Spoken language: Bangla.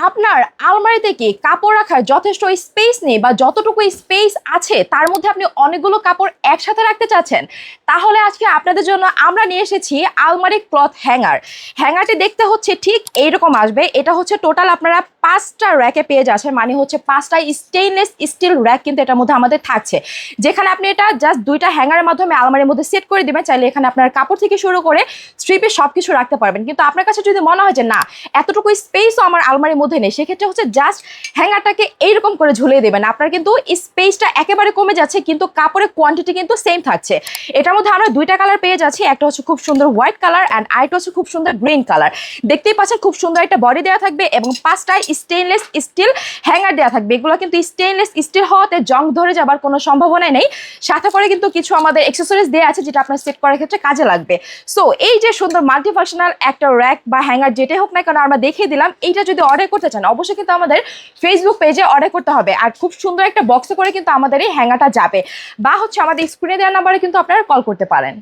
আপনার আলমারিতে কি কাপড় রাখার যথেষ্ট স্পেস নেই বা যতটুকু স্পেস আছে তার মধ্যে আপনি অনেকগুলো কাপড় একসাথে রাখতে চাচ্ছেন? তাহলে আজকে আপনাদের জন্য আমরা নিয়ে এসেছি আলমারি ক্লথ হ্যাঙ্গারটি দেখতে হচ্ছে ঠিক এইরকম আসবে। এটা হচ্ছে টোটাল আপনারা 5টা র্যাকে পেয়ে যাচ্ছেন, মানে হচ্ছে 5টা স্টেইনলেস স্টিল র্যাক কিন্তু এটার মধ্যে আমাদের থাকছে, যেখানে আপনি এটা জাস্ট 2টা হ্যাঙ্গারের মাধ্যমে আলমারির মধ্যে সেট করে দিবেন। চাইলে এখানে আপনার কাপড় থেকে শুরু করে স্ট্রিপে সবকিছু রাখতে পারবেন। কিন্তু আপনার কাছে যদি মনে হয় যে না, এতটুকু স্পেসও আমার আলমারির মধ্যে নেই, সেক্ষেত্রে হচ্ছে জাস্ট হ্যাঙ্গারটাকে এইরকম করে ঝুলিয়ে দেবেন। আপনার কিন্তু স্পেসটা একেবারে কমে যাচ্ছে, কিন্তু কাপড়ের কোয়ান্টিটি কিন্তু সেম থাকছে। এটার মধ্যে আমরা 2টা কালার পেয়ে যাচ্ছি, একটা হচ্ছে খুব সুন্দর হোয়াইট কালার অ্যান্ড আরেকটা হচ্ছে খুব সুন্দর গ্রিন কালার। দেখতেই পাচ্ছেন খুব সুন্দর একটা বডি দেওয়া থাকবে এবং 5টায় স্টেইনলেস স্টিল হ্যাঙ্গার দেওয়া থাকবে। এগুলো কিন্তু স্টেইনলেস স্টিল হওয়াতে জং ধরে যাবার কোনো সম্ভাবনাই নেই। সাথে করে কিন্তু কিছু আমাদের অ্যাক্সেসরিজ দেওয়া আছে যেটা আপনার সেট করার ক্ষেত্রে কাজে লাগবে। সো এই যে সুন্দর মাল্টিফাংশনাল একটা র্যাক বা হ্যাঙ্গার যেটাই হোক না কেন আমরা দেখিয়ে দিলাম, এইটা যদি অর্ডার করতে চান অবশ্যই কিন্তু আমাদের ফেসবুক পেজে অর্ডার করতে হবে। আর খুব সুন্দর একটা বক্সে করে কিন্তু আমাদের এই হ্যাঙ্গারটা যাবে, বা হচ্ছে আমাদের স্ক্রিনে দেওয়া নাম্বারে কিন্তু আপনারা কল করতে পারেন।